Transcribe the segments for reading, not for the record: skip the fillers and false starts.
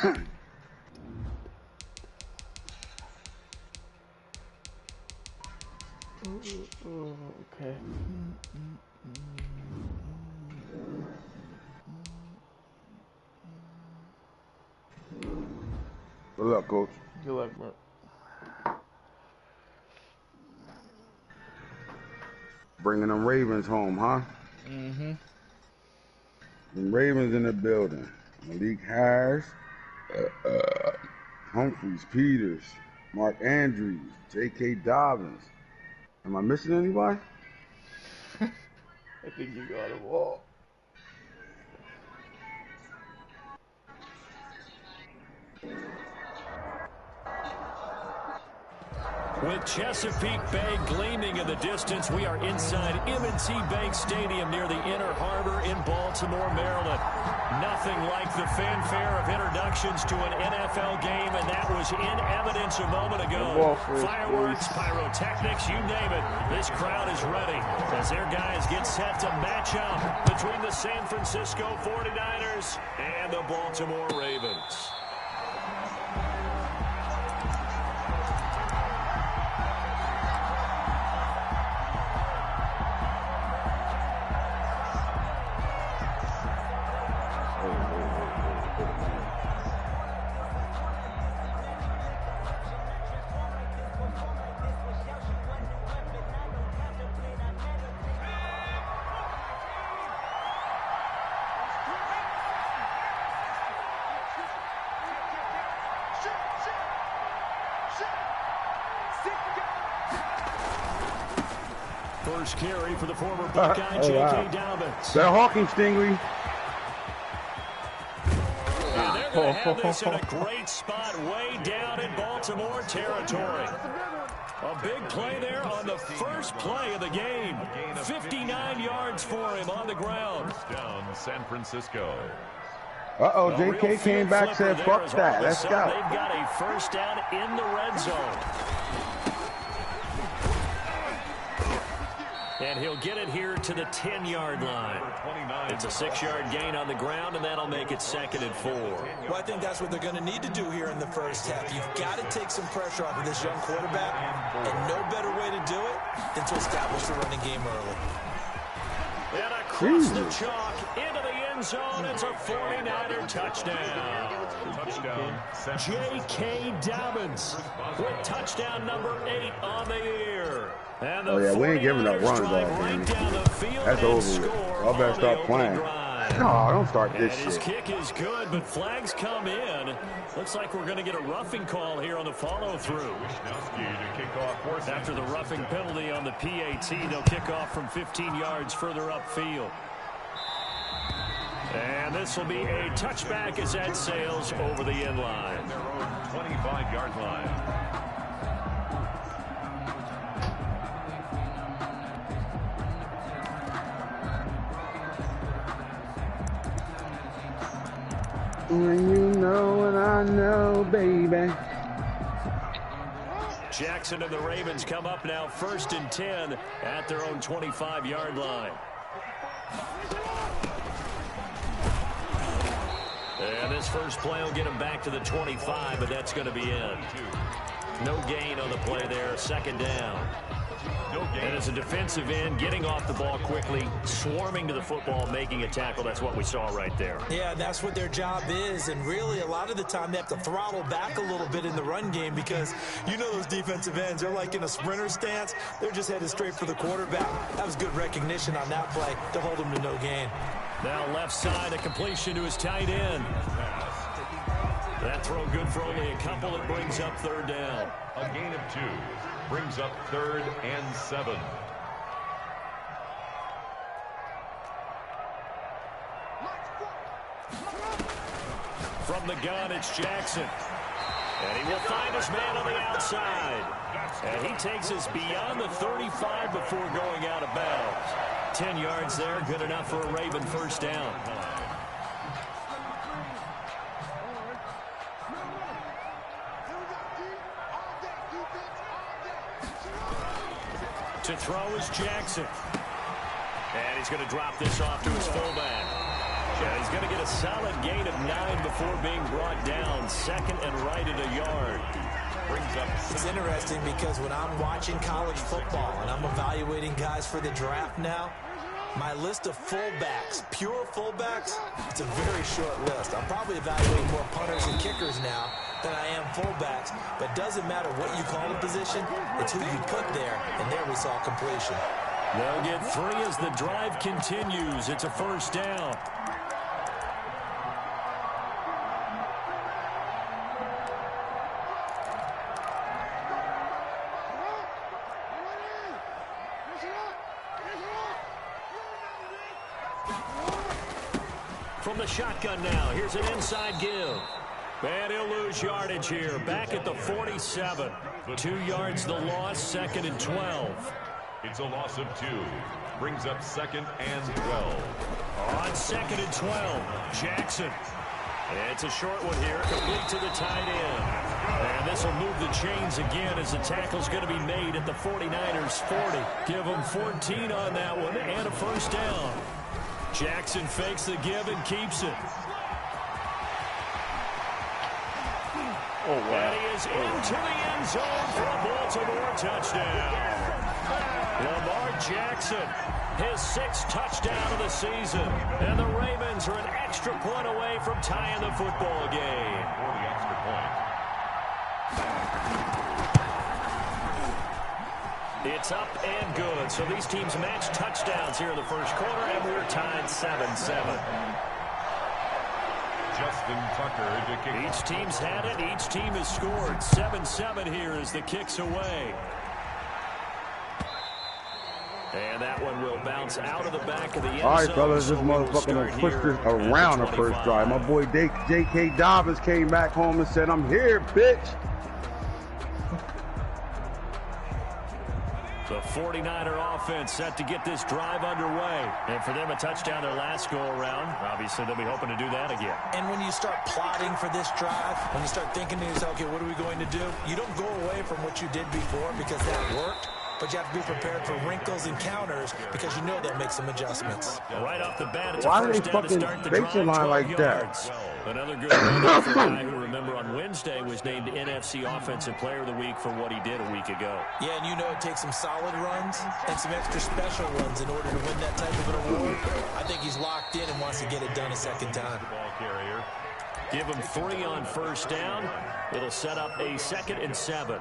Okay. Good luck, Coach. Good luck, bro. Bringing them Ravens home, huh? Mm-hmm. The Ravens in the building. Malik Harris, Humphreys, Peters, Mark Andrews, J.K. Dobbins. Am I missing anybody? I think you got them all. With Chesapeake Bay gleaming in the distance, we are inside M&T Bank Stadium near the Inner Harbor in Baltimore, Maryland. Nothing like the fanfare of introductions to an NFL game, and that was in evidence a moment ago. Fireworks, pyrotechnics, you name it. This crowd is ready as their guys get set to match up between the San Francisco 49ers and the Baltimore Ravens. First carry for the former Buckeye, J.K. Dobbins. That Hawking Stingray. And they're going to have this in a great spot way down in Baltimore territory. A big play there on the first play of the game. 59 yards for him on the ground. Down San Francisco. Uh-oh, J.K. came back, said, fuck that. Let's go. They've got a first down in the red zone. And he'll get it here to the 10-yard line. It's a 6-yard gain on the ground, and that'll make it 2nd and 4. Well, I think that's what they're going to need to do here in the first half. You've got to take some pressure off of this young quarterback, and no better way to do it than to establish the running game early. And across the chalk into the end zone, it's a 49er touchdown. J.K. Dobbins with touchdown number 8 on the year. And the we ain't giving up runs all game. That's over with. Y'all better start playing. No, don't start this shit. His kick is good, but flags come in. Looks like we're going to get a roughing call here on the follow-through. After the roughing penalty on the PAT, they'll kick off from 15 yards further upfield. And this will be a touchback as that sails over the end line. Their own 25-yard line. When you know and I know, baby. Jackson and the Ravens come up now 1st and 10 at their own 25-yard line. And this first play will get him back to the 25, but that's going to be in. No gain on the play there, 2nd down. And as a defensive end, getting off the ball quickly, swarming to the football, making a tackle, that's what we saw right there. Yeah, that's what their job is, and really a lot of the time they have to throttle back a little bit in the run game because you know those defensive ends, they're like in a sprinter stance. They're just headed straight for the quarterback. That was good recognition on that play to hold him to no gain. Now left side, a completion to his tight end. That throw good for only a couple. It brings up 3rd down. A gain of 2 brings up 3rd and 7. From the gun, it's Jackson. And he will find his man on the outside. And he takes us beyond the 35 before going out of bounds. 10 yards there, good enough for a Raven first down. To throw is Jackson. And he's going to drop this off to his fullback. Yeah, he's going to get a solid gain of 9 before being brought down. Second and right at a yard. Brings up. It's interesting because when I'm watching college football and I'm evaluating guys for the draft now, my list of fullbacks, pure fullbacks, it's a very short list. I'm probably evaluating more punters and kickers now than I am fullbacks. But it doesn't matter what you call the position, it's who you put there. And there we saw completion. They'll get 3 as the drive continues. It's a first down. From the shotgun now, here's an inside give. And he'll lose yardage here. Back at the 47. 2 yards the loss, second and 12. It's a loss of 2. Brings up second and 12. On second and 12, Jackson. It's a short one here, complete to the tight end. And this will move the chains again as the tackle's going to be made at the 49ers 40. Give them 14 on that one and a first down. Jackson fakes the give and keeps it. Oh, wow. And he is into the end zone for a Baltimore touchdown. Lamar Jackson, his 6th touchdown of the season. And the Ravens are an extra point away from tying the football game. For the extra point. It's up and good. So these teams match touchdowns here in the first quarter, and we're tied 7-7. Justin Tucker to kick. Each team's had it. Each team has scored. 7-7 here as the kick's away. And that one will bounce out of the back of the end zone. All right, fellas, this motherfucker done pushed this around the first drive. My boy J.K. Dobbins came back home and said, "I'm here, bitch." The 49er offense set to get this drive underway. And for them, a touchdown their last go-around. Obviously, they'll be hoping to do that again. And when you start plotting for this drive, when you start thinking to yourself, okay, what are we going to do? You don't go away from what you did before because that worked. But you have to be prepared for wrinkles and counters because you know they'll make some adjustments. Right off the bat, it's Why a first down to start the drive, 12 like yards. that? Another good one for a guy who, remember, on Wednesday was named NFC Offensive Player of the Week for what he did a week ago. Yeah, and you know it takes some solid runs and some extra special runs in order to win that type of an award. I think he's locked in and wants to get it done a second time. Ball carrier. Give him 3 on first down. It'll set up a 2nd and 7.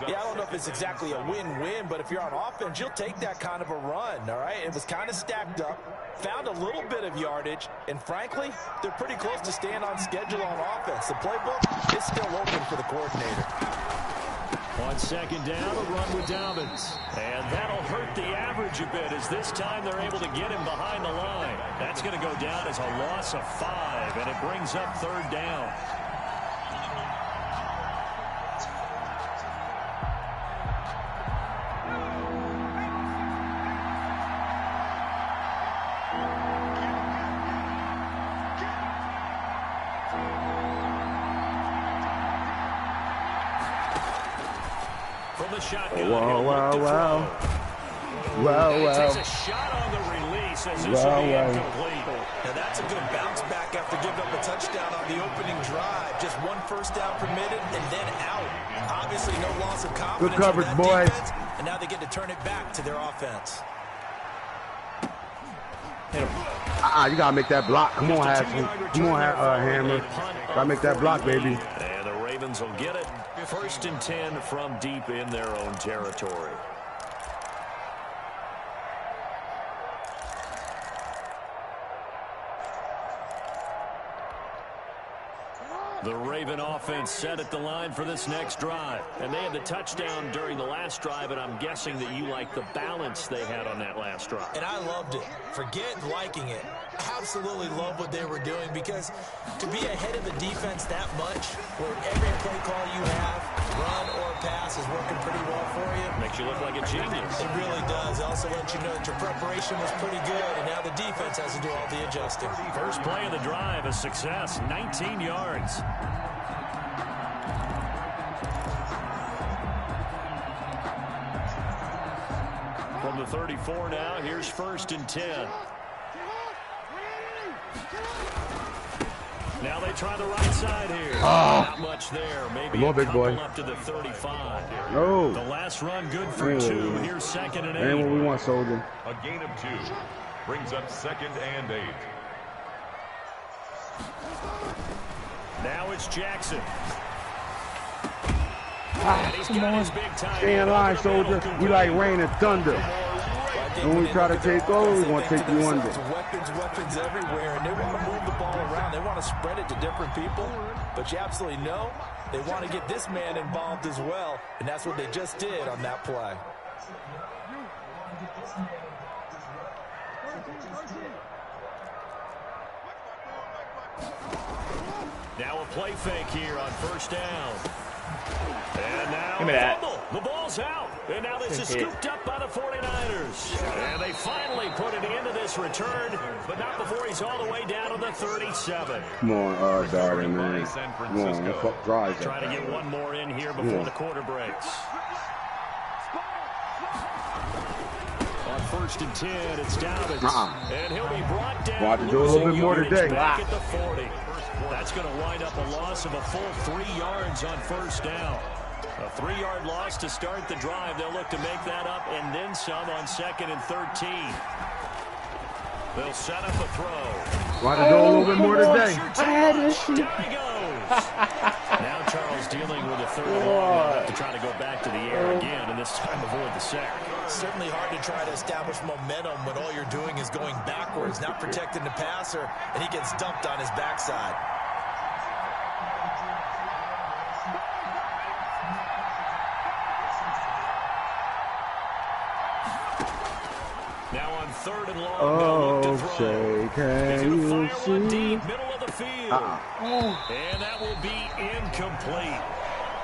Yeah, I don't know if it's exactly a win-win, but if you're on offense, you'll take that kind of a run, all right? It was kind of stacked up, found a little bit of yardage, and frankly, they're pretty close to staying on schedule on offense. The playbook is still open for the coordinator. On second down, a run with Dobbins. And that'll hurt the average a bit as this time they're able to get him behind the line. That's going to go down as a loss of 5, and it brings up 3rd down. Shotgun. Wow. Takes a shot on the release as this will be incomplete. Now that's a good bounce back after giving up a touchdown on the opening drive. Just 1 first down permitted and then out. Obviously no loss of confidence. Good coverage, boys. Defense, and now they get to turn it back to their offense. You gotta make that block. Come on, Haskins. Come on, Hammer. Gotta make that block, baby. And the Ravens will get it. 1st and 10 from deep in their own territory. The Raven offense set at the line for this next drive. And they had the touchdown during the last drive, and I'm guessing that you like the balance they had on that last drive. And I loved it. Forget liking it. Absolutely love what they were doing because to be ahead of the defense that much, where every play call you have, run or pass, is working pretty well for you. Makes you look like a genius. It really does. It also lets you know that your preparation was pretty good, and now the defense has to do all the adjusting. First play of the drive, a success, 19 yards. From the 34 now, here's 1st and 10. Now they try the right side here. Not much there. Maybe come on, big boy. up to the 35. No. The last run good for 2. Here's 2nd and 8. Ain't what we want, soldier. A gain of 2 brings up 2nd and 8. Now it's Jackson. Come on. Stay in line, soldier. We like rain and thunder. When we try to take over, we want to take you under. Weapons everywhere, and they want to move the ball around. They want to spread it to different people, but you absolutely know they want to get this man involved as well, and that's what they just did on that play. Now a play fake here on 1st down. And now give me that. The ball's out. And now this is scooped up by the 49ers. And they finally put an end to this return, but not before he's all the way down to the 37. Come on, darling, man. Come on, let's fuck drives. Trying to get one more in here before the quarter breaks. On 1st and 10, it's Dobbins. And he'll be brought down. We'll have to do a little bit more today. Back at the 40. That's going to wind up a loss of a full 3 yards on 1st down. A 3-yard loss to start the drive. They'll look to make that up and then some on 2nd and 13. They'll set up a throw. We'll have to do a little bit more today. There he goes. Now Charles dealing with a 3rd and long. He'll have to try to go back to the air again, and this time avoid the sack. Certainly hard to try to establish momentum when all you're doing is going backwards, not protecting the passer, and he gets dumped on his backside. Now on 3rd and long, oh, say, can you see? Deep, middle of the field. And that will be incomplete.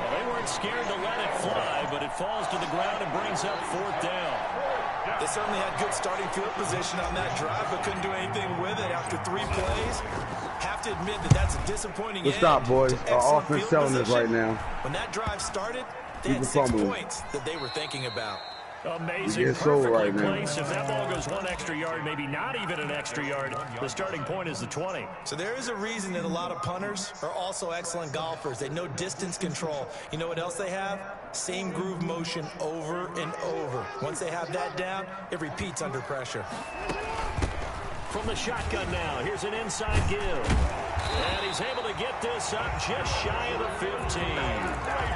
Well, they weren't scared to let it fly, but it falls to the ground and brings up 4th down. They certainly had good starting field position on that drive, but couldn't do anything with it after 3 plays. Have to admit that that's a disappointing end. Let's stop, boys. Our offense selling this right now. When that drive started, they had 6 points that they were thinking about. Amazing, perfectly right placed. If that ball goes 1 extra yard, maybe not even an extra yard, the starting point is the 20. So there is a reason that a lot of punters are also excellent golfers. They know distance control. You know what else they have? Same groove motion over and over. Once they have that down, it repeats under pressure. From the shotgun now, here's an inside give. And he's able to get this up just shy of the 15.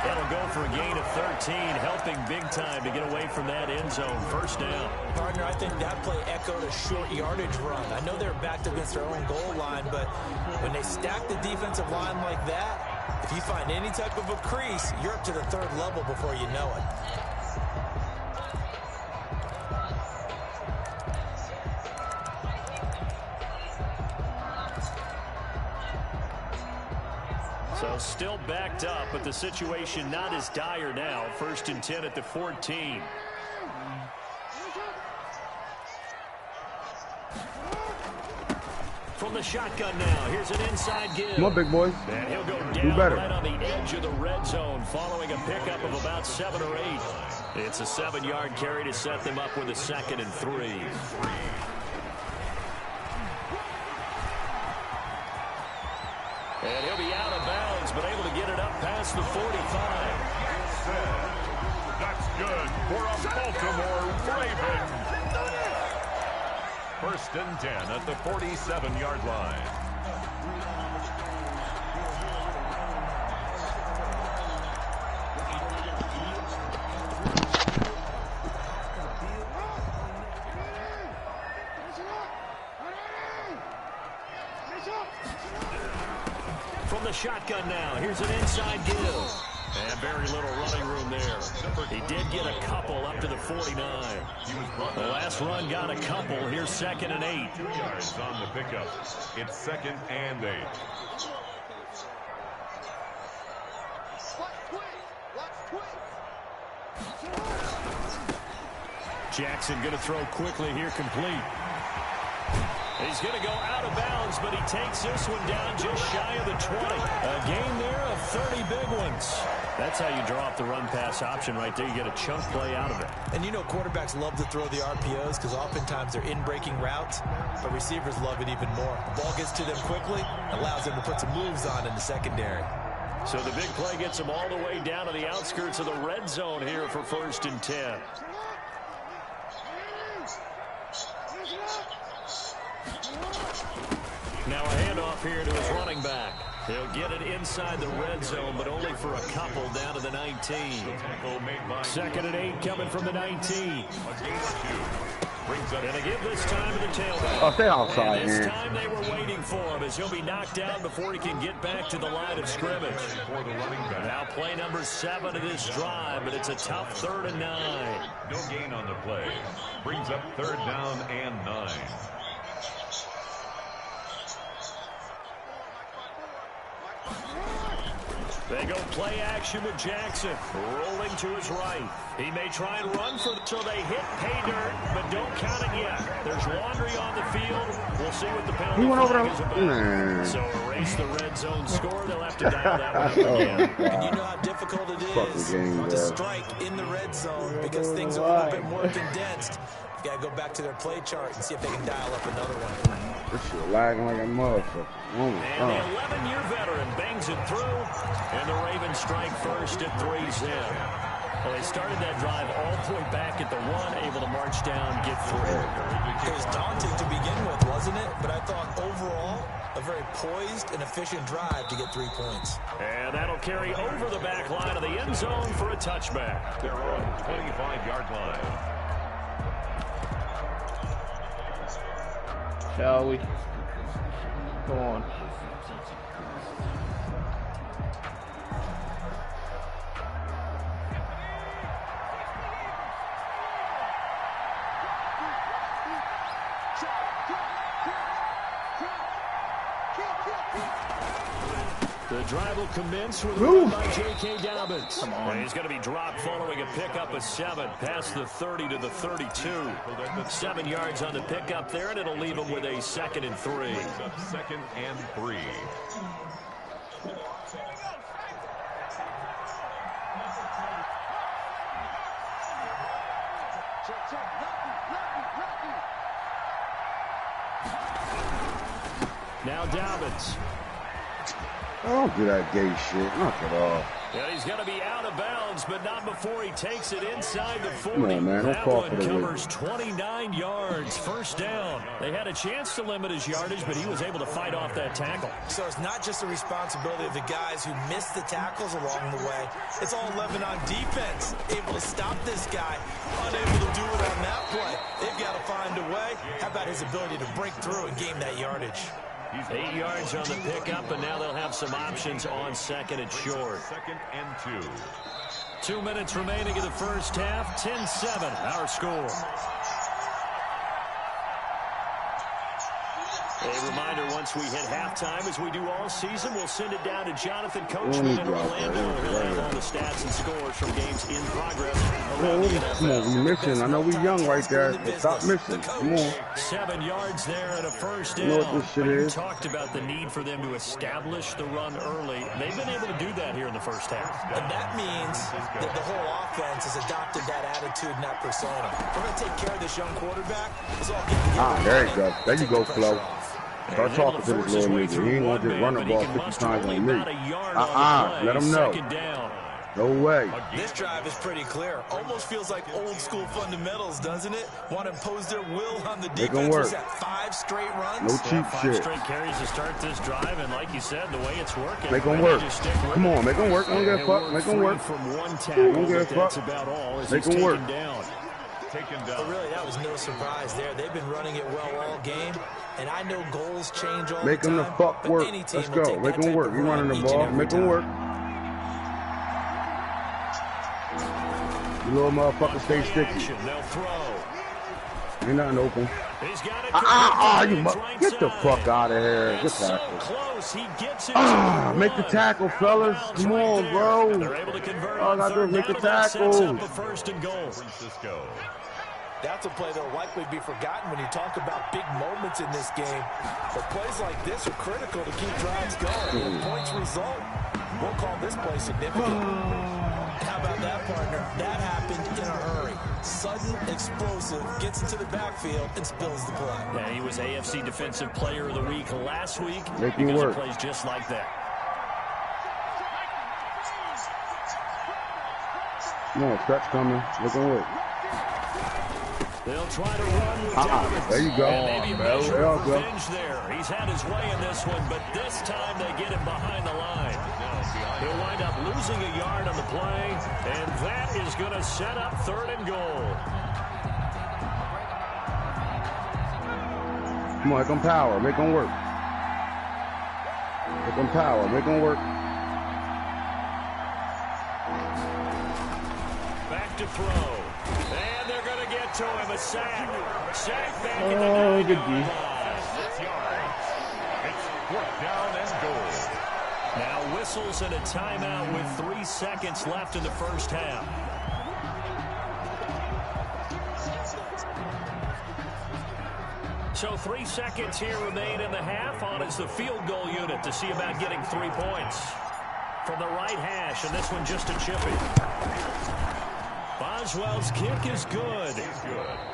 That'll go for a gain of 13, helping big time to get away from that end zone. 1st down. Partner, I think that play echoed a short yardage run. I know they're backed against their own goal line, but when they stack the defensive line like that, if you find any type of a crease, you're up to the 3rd level before you know it. So still backed up, but the situation not as dire now. 1st and 10 at the 14. From the shotgun now, here's an inside give. Come on, big boys. And he'll go down right on the edge of the red zone following a pickup of about 7 or 8. It's a 7-yard carry to set them up with a 2nd and 3. And he'll be out of bounds, but able to get it up past the 45. That's good for a Baltimore Raven. 1st and 10 at the 47-yard line. From the shotgun now, here's an inside give. And very little running room there. He did get a couple up to the 49. The last run got a couple. Here's 2nd and 8. 2 yards on the pickup. It's 2nd and 8. Jackson going to throw quickly here, complete. He's going to go out of bounds, but he takes this one down just shy of the 20. A gain there of 30 big ones. That's how you draw up the run-pass option right there. You get a chunk play out of it. And you know quarterbacks love to throw the RPOs because oftentimes they're in-breaking routes, but receivers love it even more. The ball gets to them quickly, allows them to put some moves on in the secondary. So the big play gets them all the way down to the outskirts of the red zone here for 1st and 10. Now a handoff here to his running back. He'll get it inside the red zone, but only for a couple down to the 19. 2nd and 8 coming from the 19. Going to give this time to the tailback. Oh, stay outside, and this man. time they were waiting for him as he'll be knocked down before he can get back to the line of scrimmage. Now play number 7 of this drive, but it's a tough 3rd and 9. No gain on the play. Brings up 3rd down and 9. They go play action with Jackson, rolling to his right. He may try and run for till they hit pay dirt, but don't count it yet. There's laundry on the field. We'll see what the penalty flag is about. So erase the red zone score. They'll have to dial that one up again. And you know how difficult it is to strike in the red zone because things are a little bit more condensed. You got to go back to their play chart and see if they can dial up another one. This shit lagging like a motherfucker. And the 11-year veteran bangs it through, and the Ravens strike first at 3's in. Well, they started that drive all the way back at the 1, able to march down, get through. It was daunting to begin with, wasn't it? But I thought overall, a very poised and efficient drive to get 3 points. And that'll carry over the back line of the end zone for a touchback. They're on the 25-yard line. Shall we? Go on. The drive will commence with a run by J.K. Dobbins. Come on. He's going to be dropped following a pickup of 7 past the 30 to the 32. 7 yards on the pickup there, and it'll leave him with a 2nd and 3. 2nd and 3. Now Dobbins. I don't do that gay shit. Knock it off. Yeah, he's going to be out of bounds, but not before he takes it inside the 40. Come on, man. Don't that fall one for the covers 29 yards. 1st down. They had a chance to limit his yardage, but he was able to fight off that tackle. So it's not just the responsibility of the guys who missed the tackles along the way. It's all 11 on defense. Able to stop this guy. Unable to do it on that play. They've got to find a way. How about his ability to break through and gain that yardage? 8 yards on the pickup, and now they'll have some options on 2nd and short. 2nd and 2. 2 minutes remaining in the first half. 10-7, our score. A reminder, once we hit halftime, as we do all season, we'll send it down to Jonathan Coachman in Orlando. He'll have all the stats and scores from games in progress around the NFL. Come on, we missing. I know we young right there, but stop missing. Come on. 7 yards there and a 1st down. You know what this shit is? You talked about the need for them to establish the run early. They've been able to do that here in the first half. And that means that the whole offense has adopted that attitude and that persona. We're going to take care of this young quarterback. It's all getting together. There you go. There you go, Flo. Start talking to this little nigga. He ain't gonna just run the ball 50 times on me. Let him know. No way. This drive is pretty clear. Almost feels like old school fundamentals, doesn't it? Want to impose their will on the defense. Was that 5 straight runs? No cheap shit. 5 straight carries to start this drive, and like you said, the way it's working. Make them work. Come on, make them work. Don't get fucked. Make them work. From one tackle, Don't get that's fucked. about all. Make them work. But really, that was no surprise there. They've been running it well all game, and I know goals change all the time. Make them the fuck work. Let's go. Make them work. You running the ball. Make them work. You little motherfucker, stay sticky. Ain't nothing open. Get the fuck out of here. Get tackle. Make the tackle, fellas. Come on, bro. All I gotta do is make the tackle. That's a play that will likely be forgotten when you talk about big moments in this game. But plays like this are critical to keep drives going. When points result, we'll call this play significant. How about that, partner? That happened in a hurry. Sudden, explosive, gets into the backfield, and spills the play. Yeah, he was AFC Defensive Player of the Week last week Making because work. he plays just like that. Come on, stretch coming. Looking good. They'll try to run with Davis. There you go. And maybe a measure There of you go. revenge there. He's had his way in this one, but this time they get him behind the line. He'll wind up losing a yard on the play, and that is going to set up 3rd and goal. Come on, make them power. Make them work. Make them power. Make them work. Back to throw. And they're going to get to him. A sack. Sack back in the Oh, good D. 9-yard line. 6 yards. It's 4th down and goal. Now whistles and a timeout with 3 seconds left in the first half. So 3 seconds here remain in the half. On is the field goal unit to see about getting 3 points. From the right hash, and this one just a chippy. Boswell's kick is good.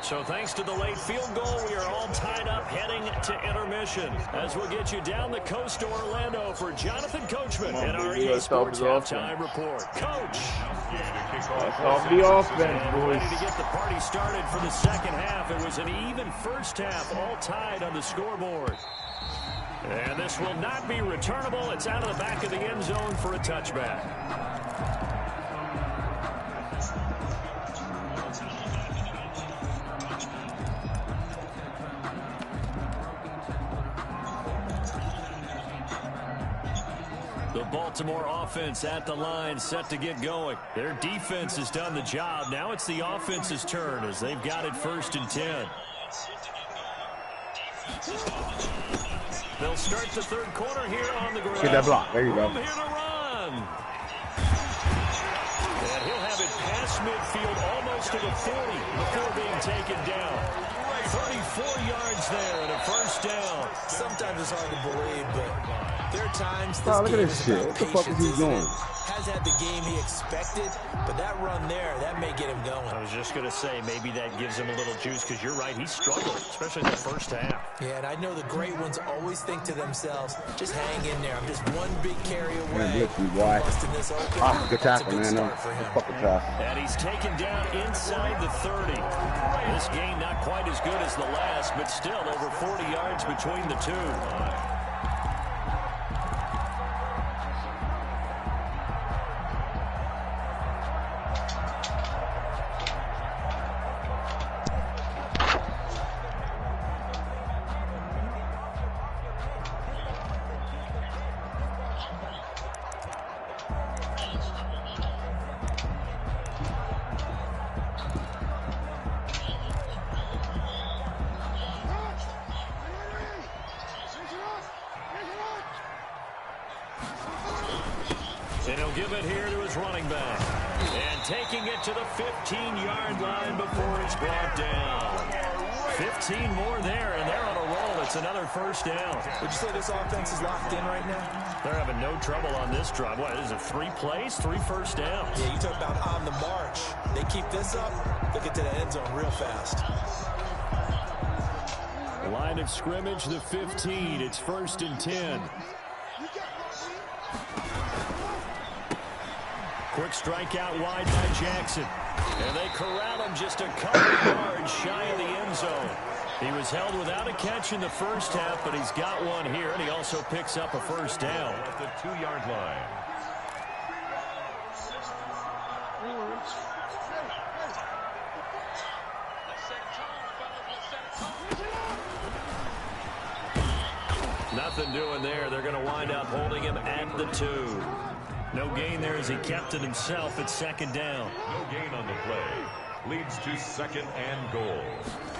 So thanks to the late field goal, we are all tied up heading to intermission. As we'll get you down the coast to Orlando for Jonathan Coachman and our EA Sports Halftime Report. Coach. Off the offense, boys. Ready to get the party started for the second half. It was an even first half, all tied on the scoreboard. And this will not be returnable. It's out of the back of the end zone for a touchback. The Baltimore offense at the line, set to get going. Their defense has done the job. Now it's the offense's turn as they've got it 1st and 10. They'll start the 3rd quarter here on the ground. Get that block. There you go. From here to run. And he'll have it past midfield almost to the 40 before being taken down. 34 yards there and a 1st down. Sometimes it's hard to believe, but there are times this Oh, look at game this is shit. about What the fuck is patience, he isn't doing? it? Has had the game he expected, but that run there, that may get him going. I was just going to say, maybe that gives him a little juice because you're right, he struggled, especially in the first half. Yeah, and I know the great ones always think to themselves, just hang in there. I'm just one big carry away. Busting this open. Good That's a tackle, good man. start for him. Fucking tackle. And he's taken down inside the 30. This game not quite as good as the last, but still over 40 yards between the two. And he'll give it here to his running back. And taking it to the 15-yard line before it's brought down. 15 more there, and they're on a roll. It's another 1st down. Would you say this offense is locked in right now? They're having no trouble on this drive. What, is it 3 plays, 3 first downs? Yeah, you talk about on the march. They keep this up, they'll get to the end zone real fast. Line of scrimmage, the 15. It's 1st and 10. Quick strike out wide by Jackson. And they corral him just a couple of yards shy of the end zone. He was held without a catch in the first half, but he's got one here, and he also picks up a 1st down. At the 2-yard line. Nothing doing there. They're going to wind up holding him at the 2. No gain there as he kept it himself at 2nd down. No gain on the play. Leads to 2nd and goal.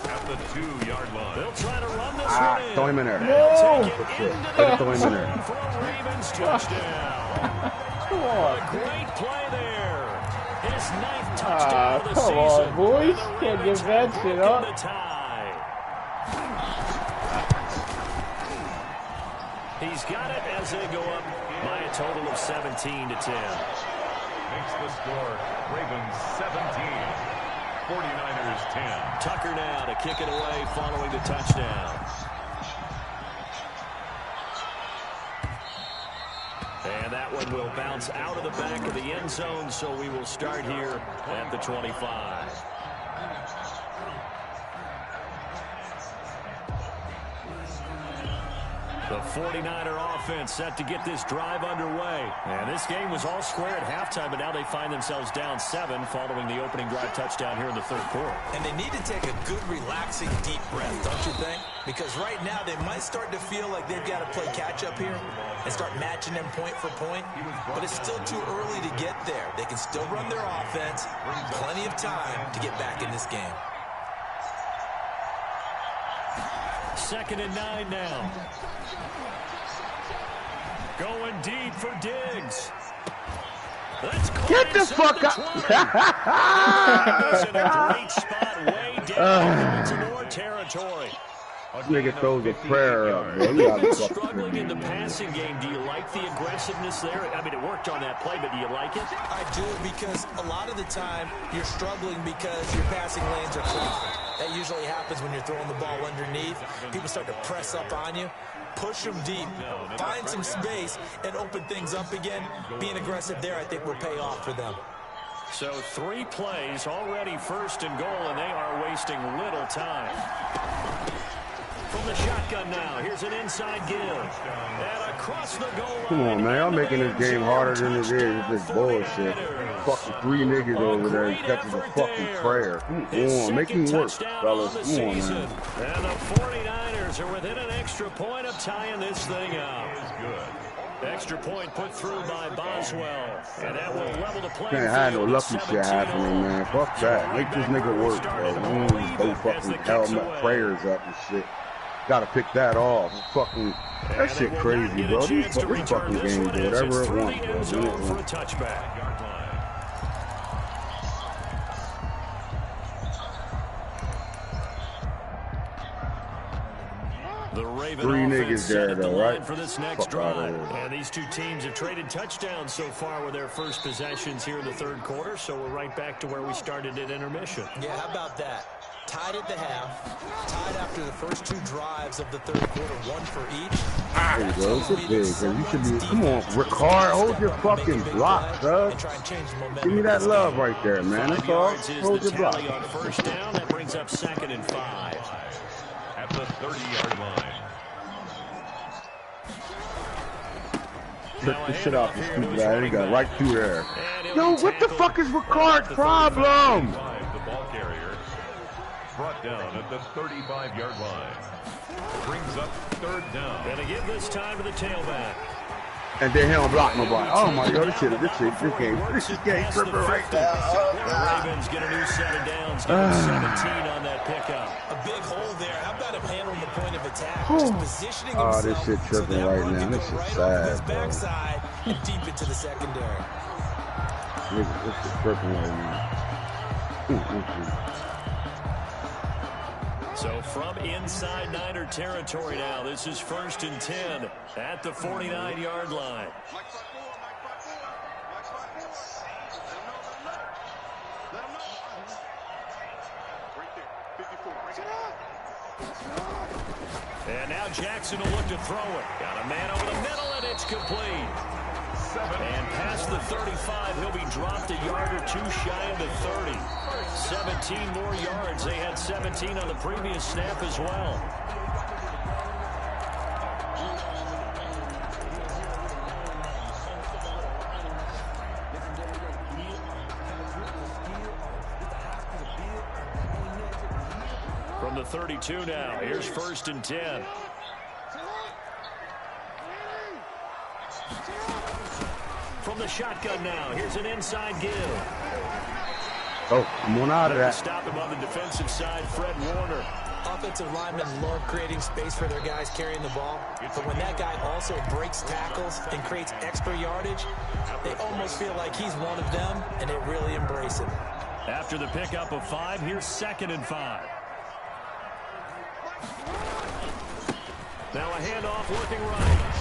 At the 2-yard line. They'll try to run this one in. Throw him in there. They'll take it into the Throw him in there. for a Ravens touchdown. Come on. A great play there. His 9th touchdown of the come season. on, boys. Can't give that shit up. The tie. He's got it as they go up by a total of 17-10. Makes the score Ravens 17, 49ers 10. Tucker now to kick it away following the touchdown. And that one will bounce out of the back of the end zone, so we will start here at the 25. The 49er offense set to get this drive underway. And this game was all square at halftime, but now they find themselves down 7 following the opening drive touchdown here in the third quarter. And they need to take a good, relaxing, deep breath, don't you think? Because right now they might start to feel like they've got to play catch-up here and start matching them point for point. But it's still too early to get there. They can still run their offense. Plenty of time to get back in this game. 2nd and 9 now. Going deep for Diggs. Get the fuck up. He's in a great spot way down into more territory. Nigga throws a prayer up, bro. You've been struggling in the passing game. Do you like the aggressiveness there? I mean, it worked on that play, but do you like it? I do, because a lot of the time you're struggling because your passing lanes are closing. That usually happens when you're throwing the ball underneath. People start to press up on you. Push them deep, find some space, and open things up again. Being aggressive there, I think, will pay off for them. So 3 plays, already 1st and goal, and they are wasting little time. From the shotgun now, here's an inside give. And across the goal line. Come on, man. Y'all making this game harder than it is. It's just bullshit. Fucking 3 niggas over there catching the fucking prayer. Come on, make him work, fellas. Come on, man. And the 49ers are within an extra point of tying this thing up. Extra point put through by Boswell. And that will level the play. Can't have no lucky shit happening, man. Fuck that. Make this nigga work, bro. Don't go fucking helmet prayers up and shit. Gotta pick that off. Fucking, that shit crazy, bro. This fucking game, do whatever it wants, bro. For a touchback. The Raven 3 niggas there, the though, right? For this next drive. And these 2 teams have traded touchdowns so far with their first possessions here in the third quarter, so we're right back to where we started at intermission. Yeah, how about that? Tied at the half, tied after the first 2 drives of the third quarter, 1 for each. There you go. It's big, man. You should be, come on, Ricard, hold your fucking block, bro. Give me that love right there, man. That's all. Hold your block. On first down, that brings up 2nd and 5. At the 30-yard line. Took the shit off the stupid guy. He got right through there. Yo, what the fuck is Ricard's problem? The ball carrier brought down at the 35-yard line. Brings up 3rd down. Gonna give this time to the tailback. And then he don't block nobody. Oh my God, this game tripping right now. The Ravens get a new set of downs, getting 17 on that pickup. A big hole there. How about him handling the point of attack? Just positioning himself. This shit tripping right now. This is sad, bro. Backside and deep into the secondary. This is tripping right now. So from inside Niner territory now, this is 1st and 10 at the 49-yard line. And now Jackson will look to throw it. Got a man over the middle, and it's complete. And past the 35, he'll be dropped a yard or 2 shy of the 30. 17 more yards. They had 17 on the previous snap as well. From the 32 now, here's 1st and 10. From the shotgun now, here's an inside give. Oh, come on out of that. Stop him on the defensive side, Fred Warner. Offensive linemen love creating space for their guys carrying the ball. But when that guy also breaks tackles and creates extra yardage, they almost feel like he's one of them, and they really embrace him. After the pickup of 5, here's 2nd and 5. Now a handoff looking right.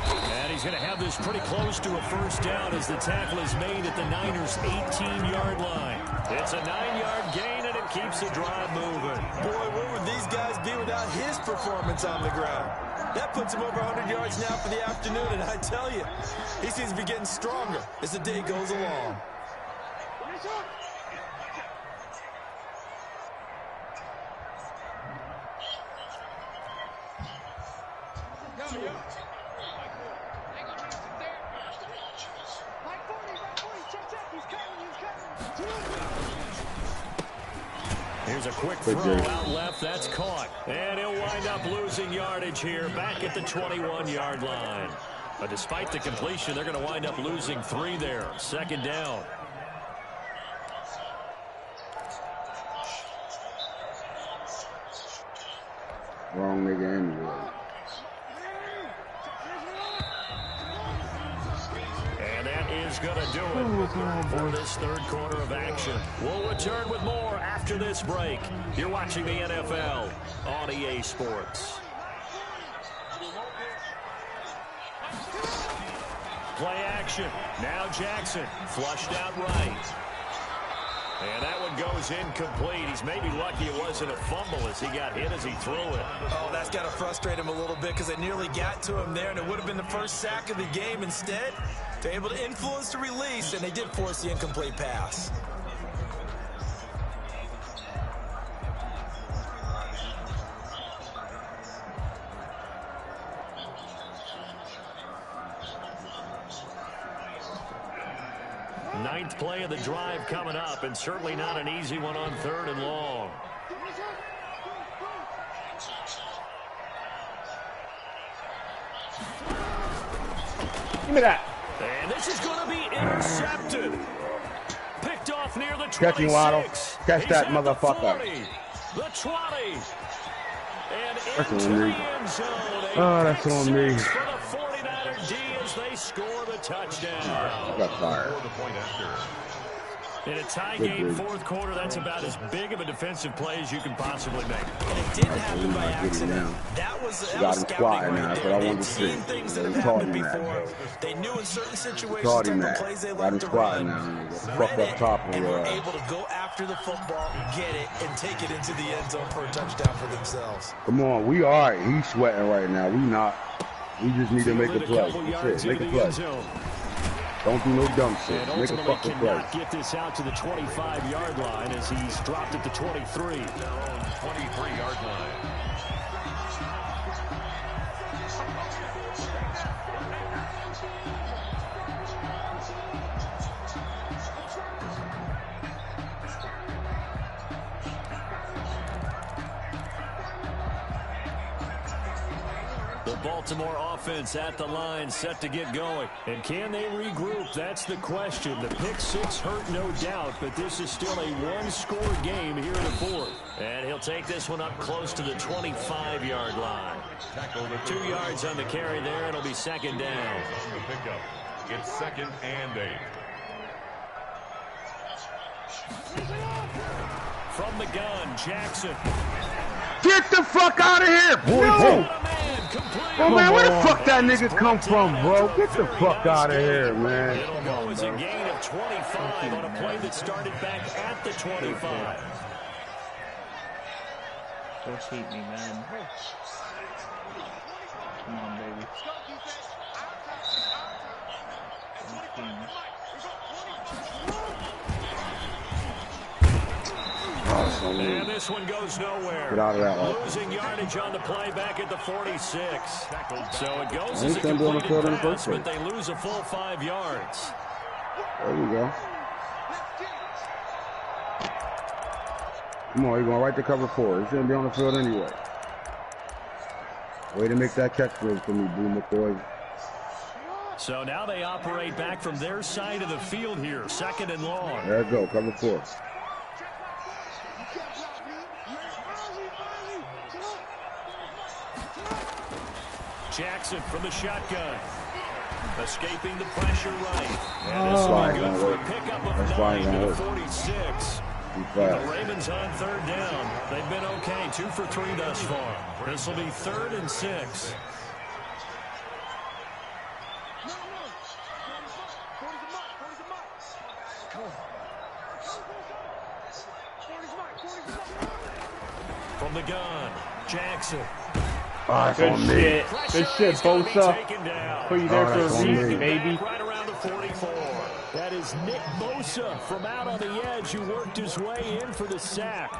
And he's going to have this pretty close to a first down as the tackle is made at the Niners' 18-yard line. It's a 9-yard gain, and it keeps the drive moving. Boy, where would these guys be without his performance on the ground? That puts him over 100 yards now for the afternoon, and I tell you, he seems to be getting stronger as the day goes along. Here's a quick throw out left. That's caught. And he'll wind up losing yardage here back at the 21-yard line. But despite the completion, they're going to wind up losing 3 there. 2nd down. Wrong nigga anyway. And that is going to do it for this 3rd quarter of action. We'll return with more after this break. You're watching the NFL on EA Sports. Play action. Now Jackson flushed out right. And that one goes incomplete. He's maybe lucky it wasn't a fumble as he got hit as he threw it. Oh, that's got to frustrate him a little bit because they nearly got to him there, and it would have been the first sack of the game. Instead, they're able to influence the release, and they did force the incomplete pass. Ninth play of the drive coming up, and certainly not an easy one on 3rd and long. Give me that. And this is going to be intercepted. Picked off near the 26. Catching Waddle. Catch that motherfucker. The 20. And that's into on the me. end zone. Oh, that's on me. For the 49er D as they score the touchdown. I got fired. In a tie game, 4th quarter, that's about as big of a defensive play as you can possibly make. And it didn't happen by accident. That was scouting right there. They'd seen things that have happened before. They knew in certain situations the type of plays they like to run. Ran it, and were able to go after the football, get it, and take it into the end zone for a touchdown for themselves. Come on, we all right. He's sweating right now. We not. We just need to make a play. That's it. Make a play. Don't do no dumb shit. Make a fucking play. Cannot get this out to the 25-yard line as he's dropped at the 23. 23-yard line. The Baltimore offense at the line, set to get going. And can they regroup? That's the question. The pick 6 hurt, no doubt, but this is still a one-score game here in the 4th. And he'll take this one up close to the 25-yard line. 2 yards on the carry there. It'll be 2nd down. It's 2nd and 8. From the gun, Jackson. Get the fuck out of here, boy. No. Oh, man, where the fuck that nigga come from, bro? Get the fuck out of here, man. It'll go as a gain of 25 on a play that started back at the 25. Don't cheat me, man. Come on, baby. And this one goes nowhere. Get out of that one. Losing yardage on the play back at the 46. So it goes as a completed pass, but they lose a full 5 yards. There we go. Come on, you're going right to cover 4. He shouldn't be on the field anyway. Way to make that catch for me, Boo McCoy. So now they operate back from their side of the field here. 2nd and long. There you go, cover 4. Jackson from the shotgun. Escaping the pressure right. And this will be good for a pickup of 9 to the 46. The Ravens on 3rd down. They've been okay, 2 for 3 thus far. This will be 3rd and 6. From the gun, Jackson. Good shit. Good shit, Bosa. Put you there for a reason, baby. Right around the 44. That is Nick Bosa from out on the edge who worked his way in for the sack.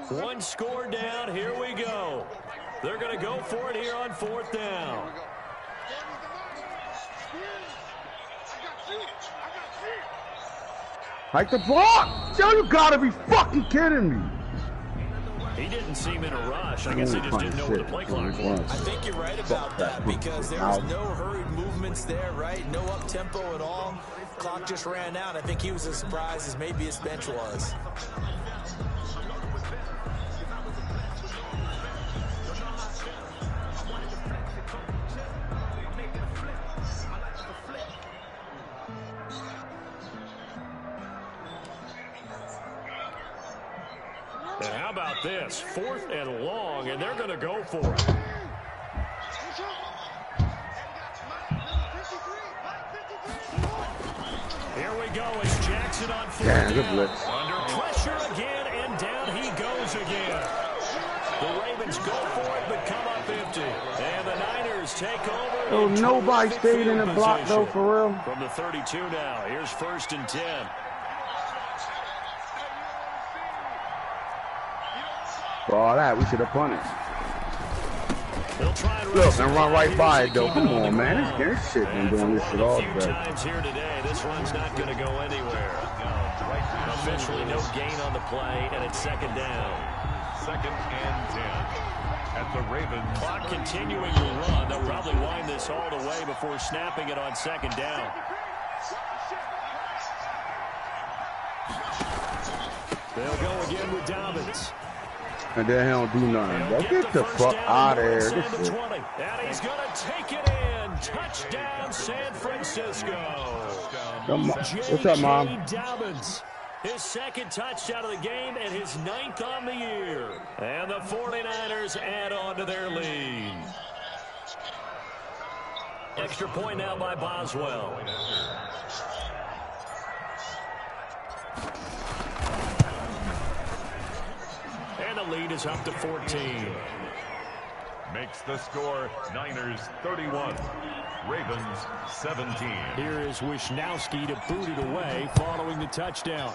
One score down. Here we go. They're going to go for it here on 4th down. Like the block! Yo, you gotta be fucking kidding me. He didn't seem in a rush. I guess he just didn't know where the play clock was. I think you're right about that because there was no hurried movements there, right? No up-tempo at all. Clock just ran out. I think he was as surprised as maybe his bench was. And how about this? 4th and long, and they're going to go for it. Here we go. It's Jackson on 4th down. Under pressure again, and down he goes again. The Ravens go for it, but come up empty. And the Niners take over. Oh, nobody stayed in the block, though, for real. From the 32 now. Here's 1st and 10. For all that, we should have punted. Look, and run right by it, though. Come on, man. This shit been doing this shit all day. Times here today, this run's not going to go anywhere. Officially no gain on the play, and it's 2nd down. 2nd and 10. At the Ravens. Clock continuing to run. They'll probably wind this all the way before snapping it on 2nd down. They'll go again with Dobbins. And then he don't do nothing. Bro, get the fuck out of here. This is... And he's going to take it in. Touchdown, San Francisco. What's up, Mom? Dobbins. His 2nd touchdown of the game and his 9th on the year. And the 49ers add on to their lead. Extra point now by Boswell. And the lead is up to 14. Makes the score Niners 31, Ravens 17. Here is Wisnowski to boot it away following the touchdown.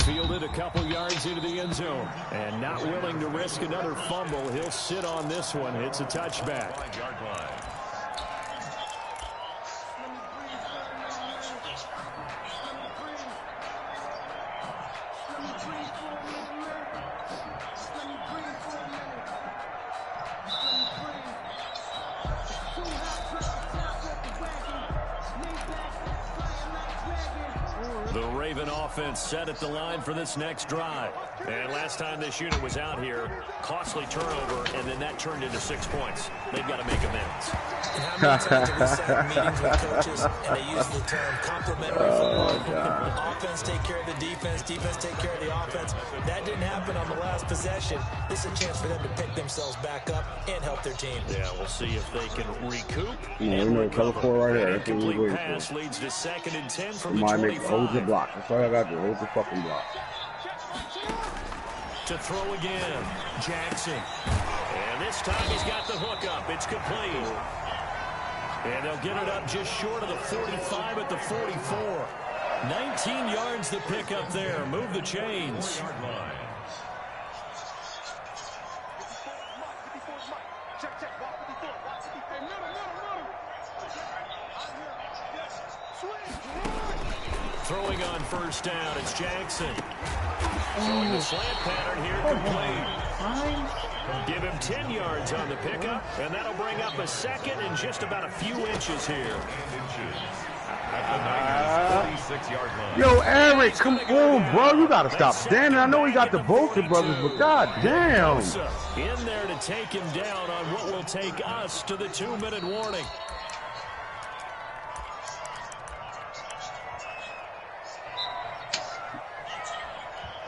Fielded a couple yards into the end zone. And not willing to risk another fumble. He'll sit on this one. It's a touchback. 5-yard line. Offense set at the line for this next drive. And last time this unit was out here, costly turnover, and then that turned into 6 points. They've got to make amends. And how many times have we sat in meetings with coaches and they use the term complementary football? Offense take care of the defense, defense take care of the offense. That didn't happen on the last possession. This is a chance for them to pick themselves back up and help their team. Yeah, we'll see if they can recoup. Yeah, we know cover 4 right here. Complete pass leads to 2nd and 10 from the 25. Hold your block. That's all I got to do. Hold your fucking block. To throw again, Jackson. And this time he's got the hook up. It's complete. And they'll get it up just short of the 45 at the 44. 19 yards to pick up there. Move the chains. Throwing on first down, it's Jackson. Showing the slant pattern here complete. Give him 10 yards on the pickup, and that'll bring up a second and just about a few inches here. At the 46-yard line. Yo, Eric, come on, bro. You got to stop standing. I know he got the Bolton brothers, but goddamn. In there to take him down on what will take us to the 2-minute warning.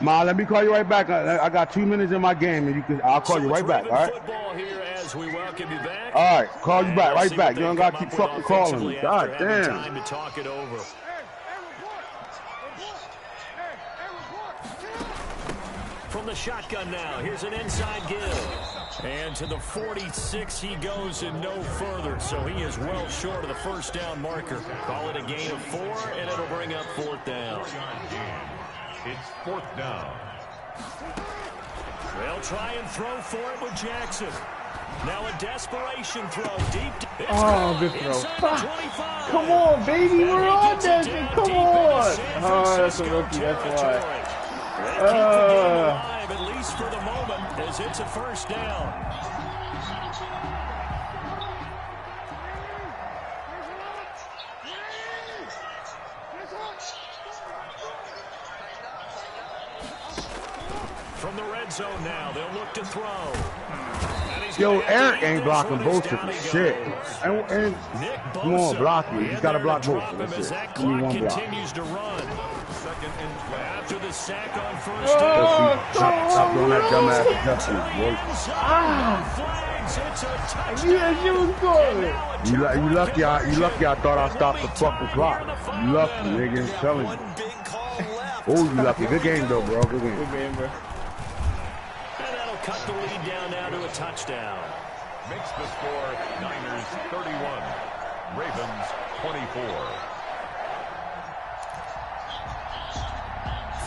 Ma, let me call you right back. I got 2 minutes in my game, and I'll call you right back, all right? Football here as we welcome you back. All right, call you back, right back. You don't got to keep fucking calling me. God damn. Time to talk it over. From the shotgun now, here's an inside give. And to the 46 he goes and no further, so he is well short of the first down marker. Call it a gain of 4, and it'll bring up 4th down. It's 4th down. They'll try and throw for it with Jackson. Now a desperation throw deep. Oh, good throw. Come on, baby. We're on that shit. Come on. Oh, that's a rookie. That's why. Alive, at least for the moment, as it's a first down. From the red zone now, they'll look to throw. Yo, Eric ain't blocking Bolton for shit. And come on, block you. You got to block Bolton. That's it. Give me one block. Continues to run. After the sack on first Stop doing that dumbass adjustment, boy. You lucky I thought I stopped the fucking clock. You lucky, nigga. I'm telling you. Oh, you lucky. Good game, though, bro. Good game. Good game, bro. And that'll cut the lead down now to a touchdown. Makes the score Niners 31, Ravens 24.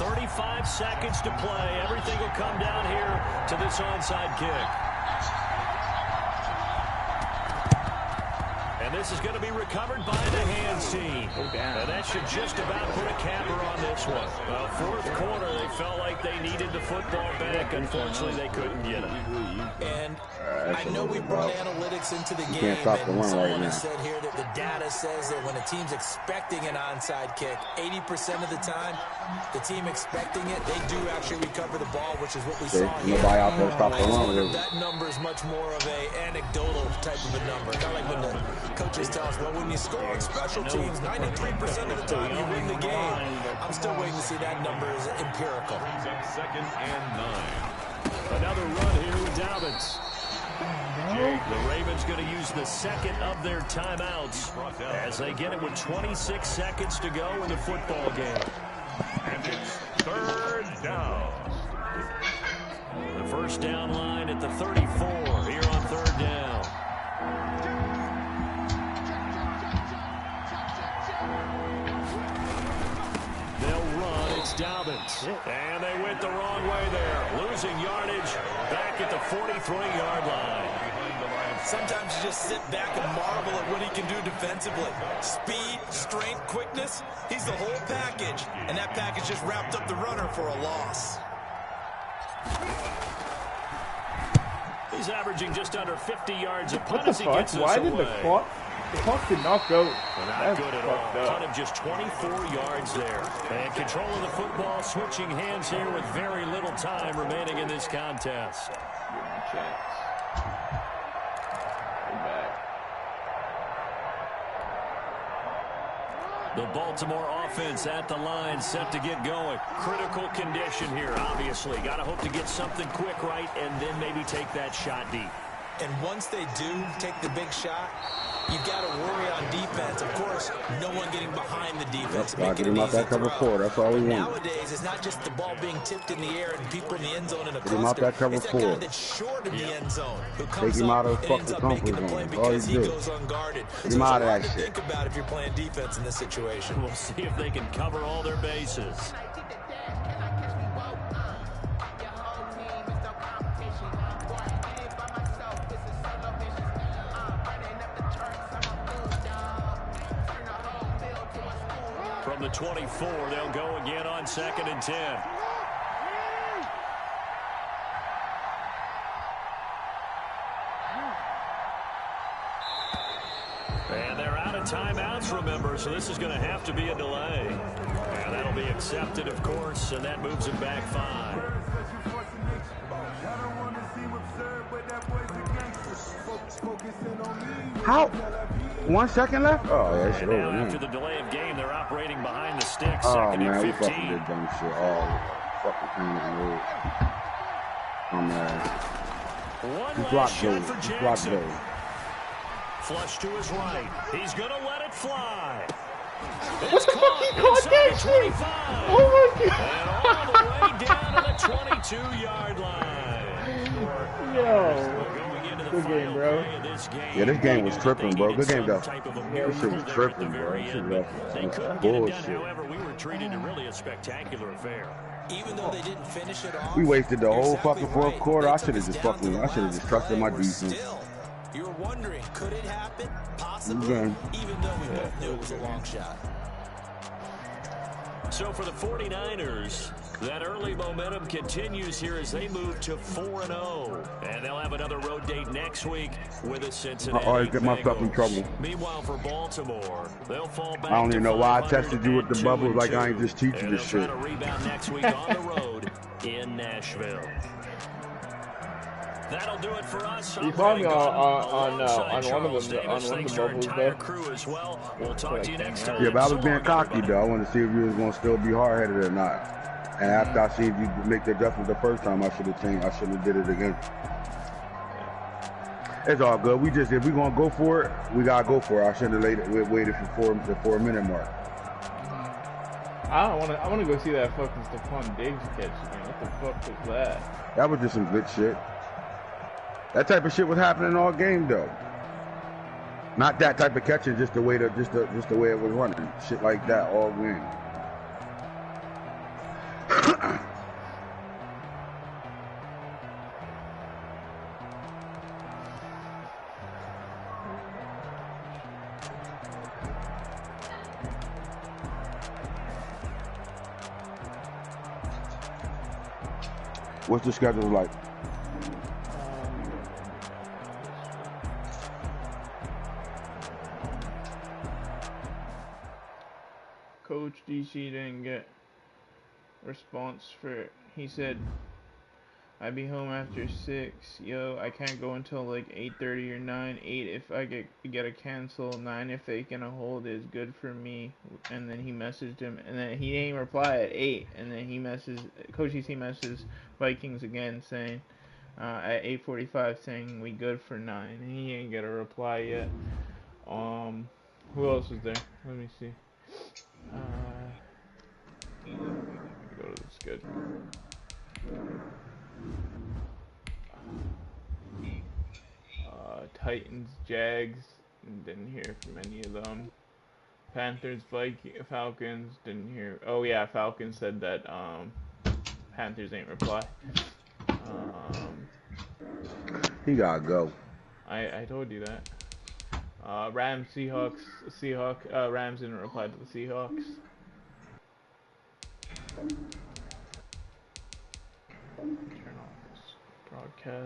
35 seconds to play. Everything will come down here to this onside kick. And this is going to be recovered by the hands team. And that should just about put a capper on this one. Well, 4th quarter, they felt like they needed the football back. Unfortunately, they couldn't get it. And I know we brought analytics into the game. Can't stop the run right now. Said here that the data says that when a team's expecting an onside kick, 80% of the time, the team expecting it, they do actually recover the ball, which is what we saw here. Nobody out there stop the run. That number is much more of a anecdotal type of a number. Kind of like when the coaches tell us, well, when you score on special teams, 93% of the time you win the game. I'm still waiting to see that number is empirical. 2nd and 9. Another run here with Dobbins. The Ravens going to use the second of their timeouts as they get it with 26 seconds to go in the football game. And it's 3rd down. The first down line at the 34 here on 3rd down. They'll run. It's Dobbins. And they went the wrong way there. Losing yardage back at the 43-yard line. Sometimes you just sit back and marvel at what he can do defensively. Speed, strength, quickness, he's the whole package. And that package just wrapped up the runner for a loss. He's averaging just under 50 yards a What punt the as he fuck? gets Why this did away. the clock did not go? Not good at all. Punt of just 24 yards there. And control of the football, switching hands here with very little time remaining in this contest. The Baltimore offense at the line, set to get going. Critical condition here, obviously. Got to hope to get something quick right and then maybe take that shot deep. And once they do take the big shot, you got to worry on defense. Of course, no one getting behind the defense. Get him out that cover 4. That's all we want. Nowadays, it's not just the ball being tipped in the air and people in the end zone in a Get him out that cover 4. It's that guy that's short of the end zone who comes Take him out of up the and ends fucking up making the comfort play zone. All because he he did. goes unguarded. Get him out of that shit. Think about if you're playing defense in this situation. We'll see if they can cover all their bases. From the 24, they'll go again on 2nd and 10. And they're out of timeouts, remember, so this is going to have to be a delay. And that'll be accepted, of course, and that moves it back 5. How? 1 second left? Oh, yeah, shit over. After the delay of game, they're operating behind the sticks. Oh, 2nd man, and we 15. fucking did dumb shit all fucking time. I'm mad. One Block last shot goal. for Block Jackson. goal. Flush to his right. He's going to let it fly. What the fuck? He caught that shit! Oh my god! And all the way down to the 22-yard line. Yo. Good game, bro. Yeah, this game was tripping, bro. Good game, though. This shit was tripping, bro. This shit was bullshit. However, we were treated to really a spectacular affair. Even though they didn't finish it off, We wasted the whole fucking fourth quarter. I should have They just took us fucking, down I the should have just trusted my defense. Still, you were wondering, could it happen? Possibly, Okay. even though we both knew it was a long shot. So for the 49ers, that early momentum continues here as they move to 4-0. And they'll have another road date next week with the Cincinnati I always get myself in Bengals. trouble. Meanwhile, for Baltimore, they'll fall back I don't even know why I 500 tested you with the and bubble 2-2. like I ain't just teach you And this they'll shit. try to rebound next week on the road in Nashville. That'll do it for us. You called me on one of Charles them Davis. on one of Thanks the to our bubbles entire though. crew as well. We'll talk to you next time. Yeah, but I was So being long, cocky, everybody. though. I wanted to see if you was going to still be hard-headed or not. And after I seen you make the adjustment the first time, I should have changed. I shouldn't have did it again. It's all good. We just, if we going to go for it, we got to go for it. I shouldn't have waited for the 4-minute mark. I want to go see that fucking Stephon Diggs catch again. What the fuck was that? That was just some good shit. That type of shit was happening all game, though. Not that type of catching, just the way the way it was running. Shit like that all game. What's the schedule like? Coach DC didn't get response for. He said, "I'd be home after 6. Yo, I can't go until like 8:30 or 9. 8 if I get a cancel. 9 if they can hold is good for me." And then he messaged him, and then he didn't reply at 8. And then he messaged Coach DC messaged Vikings again saying at 8:45 saying we good for 9. And he didn't get a reply yet. Who else was there? Let me see. Go to the schedule. Titans, Jags, didn't hear from any of them. Panthers, Falcons, didn't hear. Oh yeah, Falcons said that Panthers ain't reply. He gotta go. I told you that. Rams, Seahawks, Rams didn't reply to the Seahawks. Turn off this broadcast.